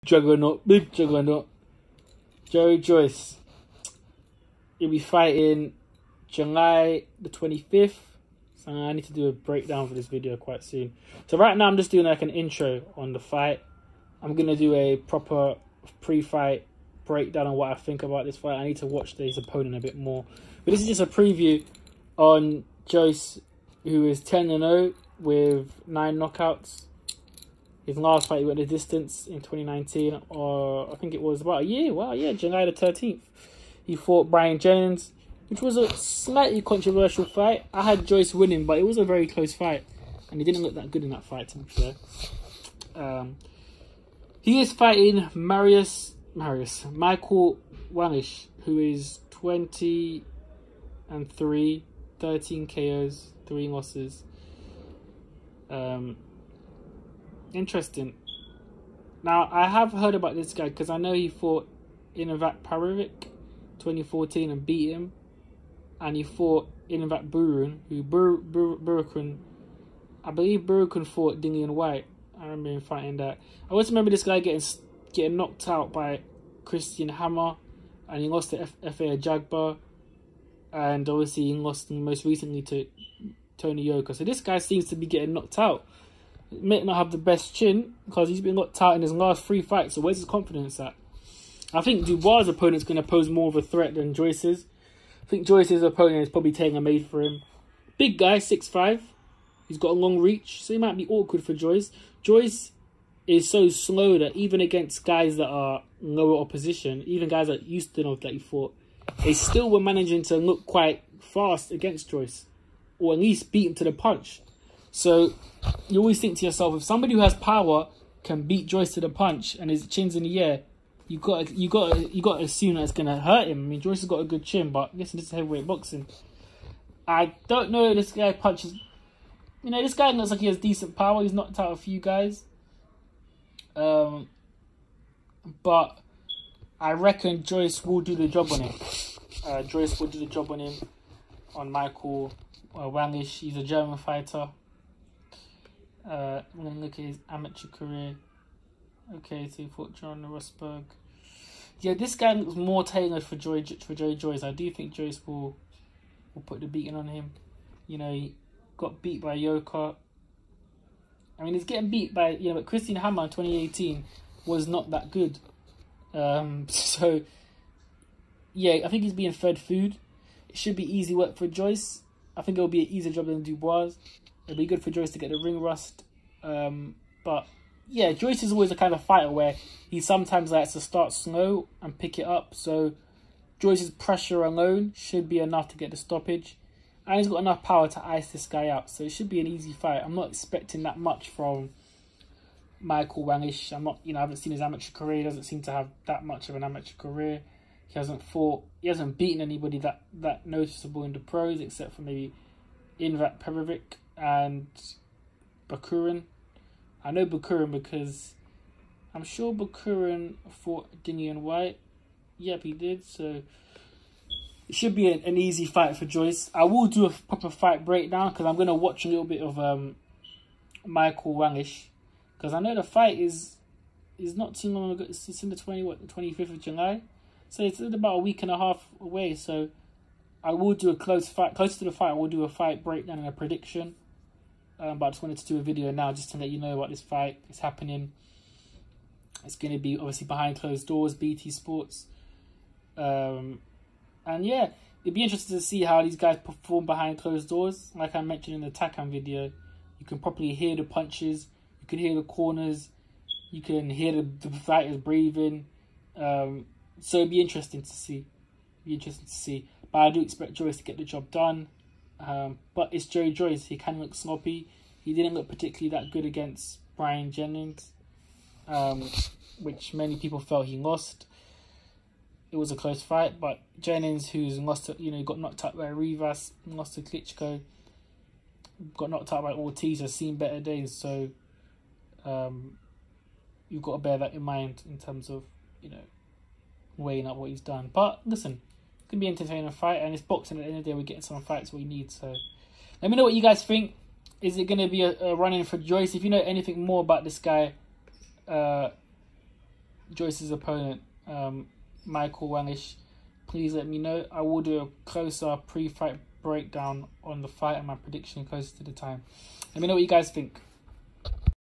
juggernaut, big juggernaut, Joyce. He'll be fighting July the 25th. So I need to do a breakdown for this video quite soon. So right now I'm just doing like an intro on the fight. I'm going to do a proper pre-fight breakdown on what I think about this fight. I need to watch his opponent a bit more. But this is just a preview on Joyce, who is 10-0 with 9 knockouts. His last fight he went the distance in 2019, or I think it was about a year. Wow, yeah, July the 13th. He fought Brian Jennings, which was a slightly controversial fight. I had Joyce winning, but it was a very close fight. And he didn't look that good in that fight, to be fair. He is fighting Michael Wallisch, who is 20-3, 13 KOs, 3 losses. Interesting. Now, I have heard about this guy because I know he fought Inovat Parevic 2014 and beat him. And he fought Inovat Burun, who Burukun, I believe Burukun fought Dillian White. I remember him fighting that. I always remember this guy getting knocked out by Christian Hammer, and he lost to F.A. Jagba, and obviously he lost most recently to Tony Yoka. So this guy seems to be getting knocked out. He may not have the best chin because he's been knocked out in his last 3 fights. So where's his confidence at? I think Dubois' opponent's going to pose more of a threat than Joyce's. I think Joyce's opponent is probably tailor-made for him. Big guy, 6'5". He's got a long reach, so he might be awkward for Joyce. Joyce is so slow that even against guys that are lower opposition, even guys like Ustinov that he fought, they still were managing to look quite fast against Joyce, or at least beat him to the punch. So you always think to yourself, if somebody who has power can beat Joyce to the punch and his chin's in the air, you got to assume that it's gonna hurt him. I mean, Joyce has got a good chin, but I guess this is heavyweight boxing. I don't know. This guy punches. You know, this guy looks like he has decent power. He's knocked out a few guys. But I reckon Joyce will do the job on him. Joyce will do the job on him, on Michael Wallisch. He's a German fighter. I'm going to look at his amateur career. Okay, so he fought John Rosberg. Yeah, this guy looks more tailored for Joyce. I do think Joyce will put the beating on him. You know, he got beat by Yoka. I mean, he's getting beat by, you know, but Christian Hammer in 2018 was not that good. So, yeah, I think he's being fed food. It should be easy work for Joyce. I think it'll be an easier job than Dubois. It'll be good for Joyce to get the ring rust. But, yeah, Joyce is always a kind of fighter where he sometimes likes to start slow and pick it up. So, Joyce's pressure alone should be enough to get the stoppage. And he's got enough power to ice this guy out. So it should be an easy fight. I'm not expecting that much from Michael Wallisch. I haven't seen his amateur career. He doesn't seem to have that much of an amateur career. He hasn't beaten anybody that noticeable in the pros, except for maybe Invat Perovic and Bakurin. I know Bakurin because I'm sure Bakurin fought Dillian White. Yep, he did. So it should be an easy fight for Joyce. I will do a proper fight breakdown because I'm going to watch a little bit of Michael Wallisch, because I know the fight is not too long ago. It's in the 25th of July, so it's about a week and a half away. So I will do a close to the fight. I will do a fight breakdown and a prediction. But I just wanted to do a video now just to let you know about this fight. It's happening. It's going to be obviously behind closed doors, BT Sports. And yeah, it'd be interesting to see how these guys perform behind closed doors. Like I mentioned in the Takan video, you can properly hear the punches, you can hear the corners, you can hear the fighters breathing. So it'd be interesting to see. But I do expect Joyce to get the job done. But it's Joyce. He can look sloppy. He didn't look particularly that good against Brian Jennings, which many people felt he lost. It was a close fight, but Jennings, who's lost to, you know, got knocked out by Rivas, lost to Klitschko, got knocked out by Ortiz, has seen better days. So you've got to bear that in mind in terms of, you know, weighing up what he's done. But listen, it can be an entertaining fight, and it's boxing. At the end of the day, we're getting some fights we need. So let me know what you guys think. Is it going to be a run-in for Joyce? If you know anything more about this guy, Joyce's opponent, Michael Wallisch, please let me know. I will do a closer pre-fight breakdown on the fight and my prediction closer to the time. Let me know what you guys think.